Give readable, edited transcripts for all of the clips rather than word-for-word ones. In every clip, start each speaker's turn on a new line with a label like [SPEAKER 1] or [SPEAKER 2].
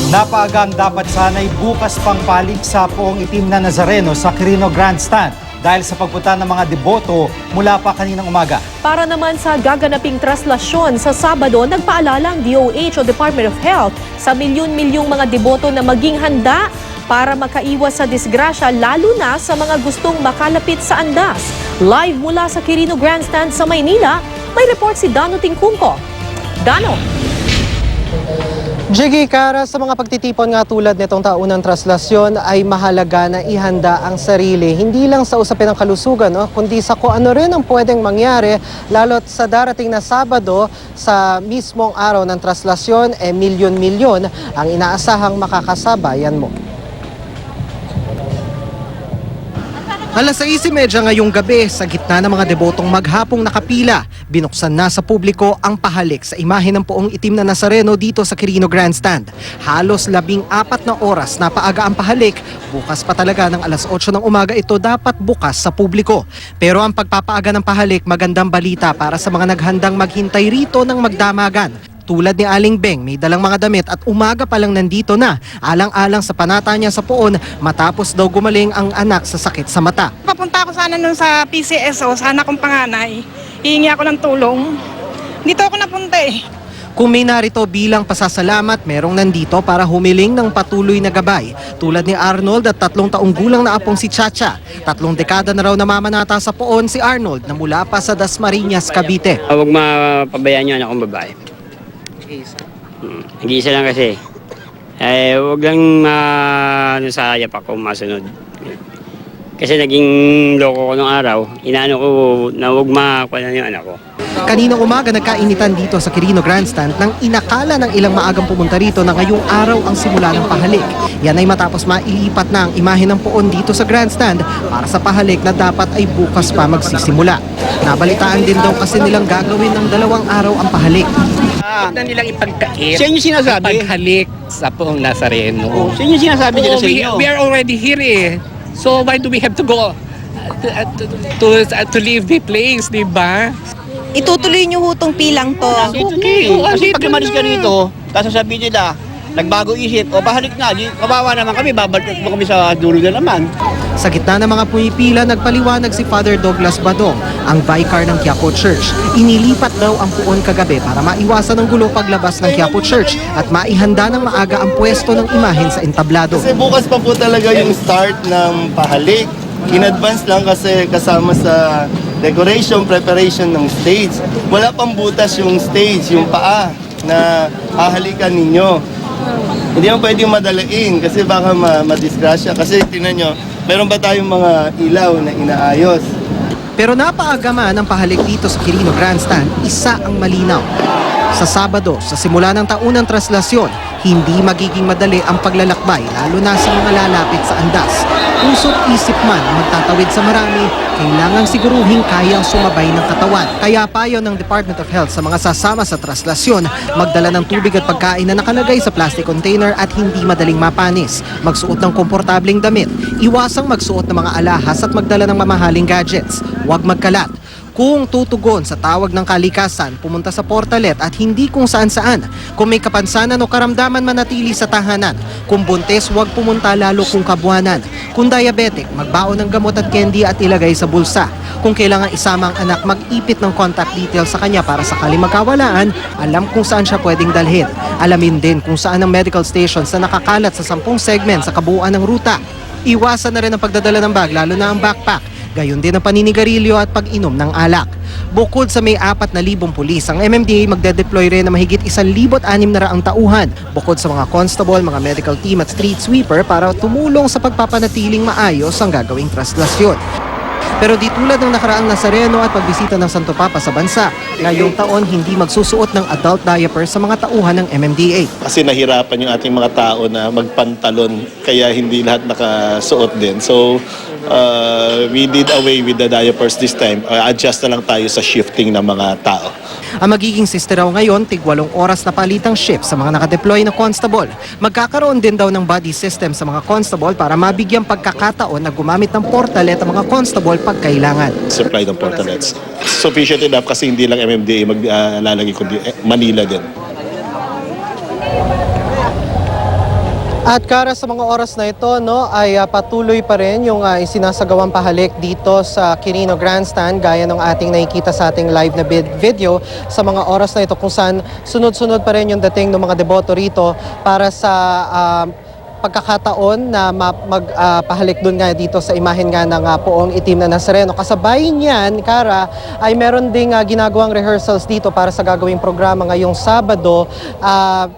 [SPEAKER 1] Napaagang dapat sana'y bukas pang palik sa Poong Itim na Nazareno sa Quirino Grandstand dahil sa pagpunta ng mga deboto mula pa kaninang umaga.
[SPEAKER 2] Para naman sa gaganaping traslasyon sa Sabado, nagpaalala ang DOH o Department of Health sa milyon-milyong mga deboto na maging handa para makaiwas sa disgrasya lalo na sa mga gustong makalapit sa andas. Live mula sa Quirino Grandstand sa Maynila, may report si Dano Tingkungko. Dano!
[SPEAKER 3] Jiggy, Kara, sa mga pagtitipon nga tulad nitong taunang traslasyon ay mahalaga na ihanda ang sarili. Hindi lang sa usapin ng kalusugan, kundi sa kung ano rin ang pwedeng mangyari lalo't sa darating na Sabado sa mismong araw ng traslasyon, milyon-milyon ang inaasahang makakasabayan mo. Alas 6:30 ngayong gabi, sa gitna ng mga debotong maghapong nakapila, binuksan na sa publiko ang pahalik sa imahe ng Poong Itim na Nazareno dito sa Quirino Grandstand. Halos 14 na oras na paaga ang pahalik, bukas pa talaga ng alas 8 ng umaga ito dapat bukas sa publiko. Pero ang pagpapaaga ng pahalik, magandang balita para sa mga naghandang maghintay rito ng magdamagan. Tulad ni Aling Beng, may dalang mga damit at umaga pa lang nandito na, alang-alang sa panata niya sa Poon matapos daw gumaling ang anak sa sakit sa mata.
[SPEAKER 4] Papunta ako sana nun sa PCSO, sana kong panganay. Hihingi ako ng tulong. Dito ako napunta eh.
[SPEAKER 3] Kung may narito bilang pasasalamat, merong nandito para humiling ng patuloy na gabay. Tulad ni Arnold at 3 taong gulang na apong si Chacha. 3 dekada na raw namamanata sa Poon si Arnold na mula pa sa Dasmariñas, Cavite.
[SPEAKER 5] Huwag mapabayaan niyo anak kong babae. Nag-iisa lang kasi. Huwag lang nasayap ako masunod. Kasi naging loko ko nung araw. Inaano ko na huwag makakuha na yung anak ko.
[SPEAKER 3] Kaninang umaga nagkainitan dito sa Quirino Grandstand nang inakala ng ilang maagang pumunta rito na ngayong araw ang simula ng pahalik. Yan ay matapos mailipat na ang imahe ng Poon dito sa Grandstand para sa pahalik na dapat ay bukas pa magsisimula. Nabalitaan din daw kasi nilang gagawin ng 2 araw ang pahalik.
[SPEAKER 6] Huwag na nilang ipagkait.
[SPEAKER 5] Siya yung sinasabi.
[SPEAKER 6] Paghalik sa Poong Nazareno.
[SPEAKER 5] Siya yung sinasabi nila sa inyo.
[SPEAKER 6] We are already here eh. So why do we have to go to leave the place, di ba?
[SPEAKER 7] Itutuloy niyo hutong pilang to.
[SPEAKER 5] Okay. Kasi pag umalis ka rito, tapos sasabihin nila, nagbago isip, o pahalik na, kawawa naman kami, babalik mo kami sa dulo na naman.
[SPEAKER 3] Sa gitna ng mga pumipila, nagpaliwanag si Father Douglas Badong, ang vicar ng Quiapo Church. Inilipat daw ang Poon kagabi para maiwasan ang gulo paglabas ng Quiapo Church at maihanda ng maaga ang pwesto ng imahen sa entablado.
[SPEAKER 8] Kasi bukas pa po talaga yung start ng pahalik. In advance lang kasi kasama sa decoration, preparation ng stage. Wala pang butas yung stage, yung paa na hahalikan ninyo. Hindi mo pwedeng madalain kasi baka madisgrasya. Kasi tingnan nyo, meron ba tayong mga ilaw na inaayos?
[SPEAKER 3] Pero napaaga man ang pahalik dito sa Quirino Grandstand, isa ang malinaw. Sa Sabado, sa simula ng taunang traslasyon, hindi magiging madali ang paglalakbay lalo na sa mga lalapit sa andas. Puso't isip man ang magtatawid sa marami, kailangan siguruhin kayang sumabay ng katawan. Kaya payo ng Department of Health sa mga sasama sa traslasyon, magdala ng tubig at pagkain na nakalagay sa plastic container at hindi madaling mapanis. Magsuot ng komportableng damit, iwasang magsuot ng mga alahas at magdala ng mamahaling gadgets. Huwag magkalat. Kung tutugon sa tawag ng kalikasan, pumunta sa portalet at hindi kung saan-saan. Kung may kapansanan o karamdaman, manatili sa tahanan. Kung buntis, huwag pumunta lalo kung kabuhanan. Kung diabetic, magbaon ng gamot at candy at ilagay sa bulsa. Kung kailangan isama ang anak, mag-ipit ng contact details sa kanya para sakali magkawalaan, alam kung saan siya pwedeng dalhin. Alamin din kung saan ang medical stations na nakakalat sa 10 segment sa kabuuan ng ruta. Iwasan na rin ang pagdadala ng bag, lalo na ang backpack. Gayon din ang paninigarilyo at pag-inom ng alak. Bukod sa may 4,000 pulis, ang MMDA magde-deploy rin na mahigit 1,600 tauhan. Bukod sa mga constable, mga medical team at street sweeper para tumulong sa pagpapanatiling maayos ang gagawing traslasyon. Pero di tulad ng nakaraang Nazareno at pagbisita ng Santo Papa sa bansa, ngayong taon hindi magsusuot ng adult diaper sa mga tauhan ng MMDA.
[SPEAKER 8] Kasi nahirapan yung ating mga tao na magpantalon kaya hindi lahat nakasuot din. So we did away with the diapers this time. Adjust na lang tayo sa shifting ng mga tao.
[SPEAKER 3] Ang magiging sister raw ngayon, tig-8 oras na palitang shift sa mga nakadeploy na constable. Magkakaroon din daw ng body system sa mga constable para mabigyang pagkakataon na gumamit ng portalet ang mga constable pag kailangan.
[SPEAKER 8] Supply ng portalets. Sufficient enough kasi hindi lang MMDA maglalagay kundi Manila din.
[SPEAKER 3] At Kara, sa mga oras na ito, no, ay patuloy pa rin yung isinasagawang pahalik dito sa Quirino Grandstand gaya ng ating nakikita sa ating live na video sa mga oras na ito kung saan sunod-sunod pa rin yung dating ng mga deboto rito para sa pagkakataon na magpahalik doon nga dito sa imahen nga ng poong itim na Nazareno. Kasabay niyan, Kara, ay meron ding ginagawang rehearsals dito para sa gagawing programa ngayong Sabado.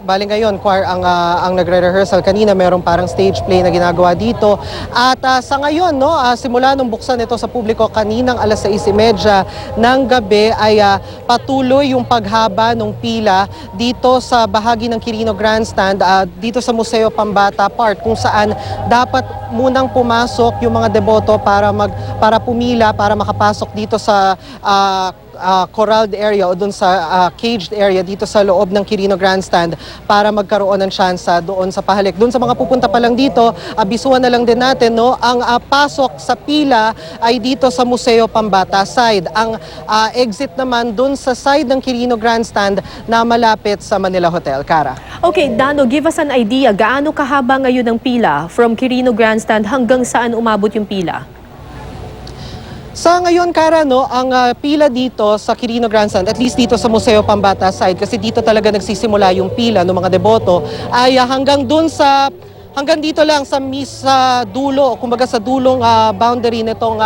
[SPEAKER 3] Bali ngayon, choir ang nagre-rehearsal. Kanina meron parang stage play na ginagawa dito. At sa ngayon, no, simula nung buksan ito sa publiko kaninang alas 6:30 ng gabi ay patuloy yung paghaba ng pila dito sa bahagi ng Quirino Grandstand, dito sa Museo Pambata Park, kung saan dapat munang pumasok yung mga deboto para pumila para makapasok dito sa corralled area o dun sa caged area dito sa loob ng Quirino Grandstand para magkaroon ng tsansa doon sa pahalik. Doon sa mga pupunta pa lang dito, abisuhan na lang din natin, no, ang pasok sa pila ay dito sa Museo Pambata side. Ang exit naman doon sa side ng Quirino Grandstand na malapit sa Manila Hotel. Kara.
[SPEAKER 2] Okay, Dano, give us an idea. Gaano kahaba ngayon ang pila from Quirino Grandstand hanggang saan umabot yung pila?
[SPEAKER 3] Sa ngayon, Kara, no, ang pila dito sa Quirino Grandstand, at least dito sa Museo Pambata side, kasi dito talaga nagsisimula yung pila ng mga deboto, ay hanggang dito lang sa dulo, kumbaga sa dulong boundary nitong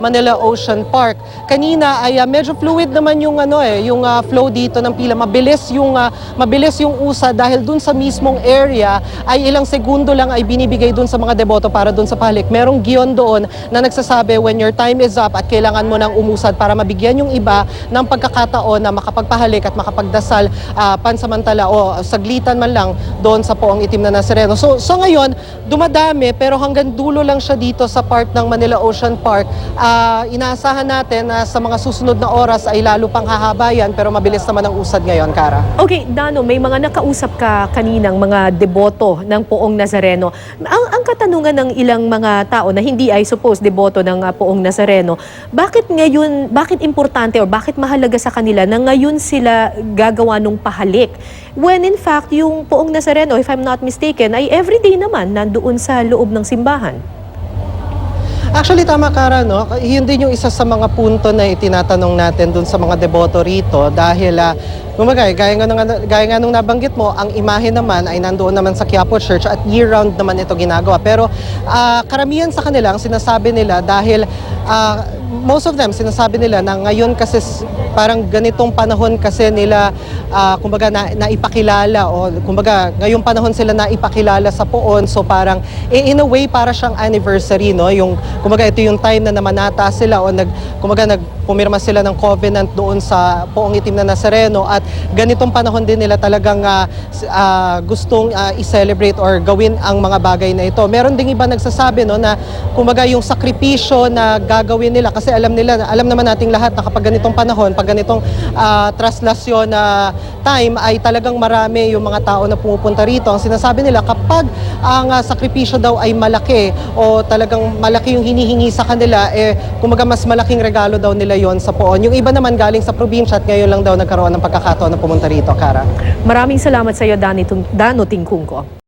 [SPEAKER 3] Manila Ocean Park. Kanina ay medyo fluid naman yung yung flow dito ng pila. Mabilis yung usa dahil dun sa mismong area ay ilang segundo lang ay binibigay dun sa mga deboto para dun sa pahalik. Merong giyon doon na nagsasabi when your time is up at kailangan mo nang umusad para mabigyan yung iba ng pagkakataon na makapagpahalik at makapagdasal pansamantala o saglitan man lang doon sa poong itim na Nazareno. So ngayon, dumadami pero hanggang dulo lang siya dito sa part ng Manila Ocean Park. Inaasahan natin na sa mga susunod na oras ay lalo pang hahabayan pero mabilis naman ang usad ngayon, Kara.
[SPEAKER 2] Okay, Dano, may mga nakausap ka kaninang mga deboto ng poong Nazareno. Ang katanungan ng ilang mga tao na hindi ay suppose deboto ng poong Nazareno, bakit importante o bakit mahalaga sa kanila na ngayon sila gagawa ng pahalik? When in fact, yung poong Nazareno, if I'm not mistaken, ay everyday naman nandoon sa loob ng simbahan.
[SPEAKER 3] Actually, tama, Kara, no? Yun din yung isa sa mga punto na itinatanong natin dun sa mga deboto rito dahil gaya nga nung nabanggit mo, ang imahe naman ay nandoon naman sa Quiapo Church at year-round naman ito ginagawa. Pero karamihan sa kanila, ang sinasabi nila dahil most of them sinasabi nila na ngayon kasi parang ganitong panahon kasi nila kumbaga naipakilala o kumbaga ngayong panahon sila naipakilala sa poon, so parang in a way para siyang anniversary, no, yung kumbaga ito yung time na namanata sila o pumirma sila ng covenant doon sa poong itim na Nazareno at ganitong panahon din nila talagang gustong i-celebrate or gawin ang mga bagay na ito. Meron ding iba nagsasabi, no, na kumbaga yung sakripisyo na gagawin nila kasi alam naman nating lahat na kapag ganitong panahon, pag ganitong traslasyon na time ay talagang marami yung mga tao na pumupunta rito. Ang sinasabi nila kapag ang sakripisyo daw ay malaki o talagang malaki yung hinihingi sa kanila, kumbaga mas malaking regalo daw nila yon sa poon. Yung iba naman galing sa probinsya at ngayon lang daw nagkaroon ng pagkakataon na pumunta rito, Kara.
[SPEAKER 2] Maraming salamat sa iyo, Dano Tingkungko.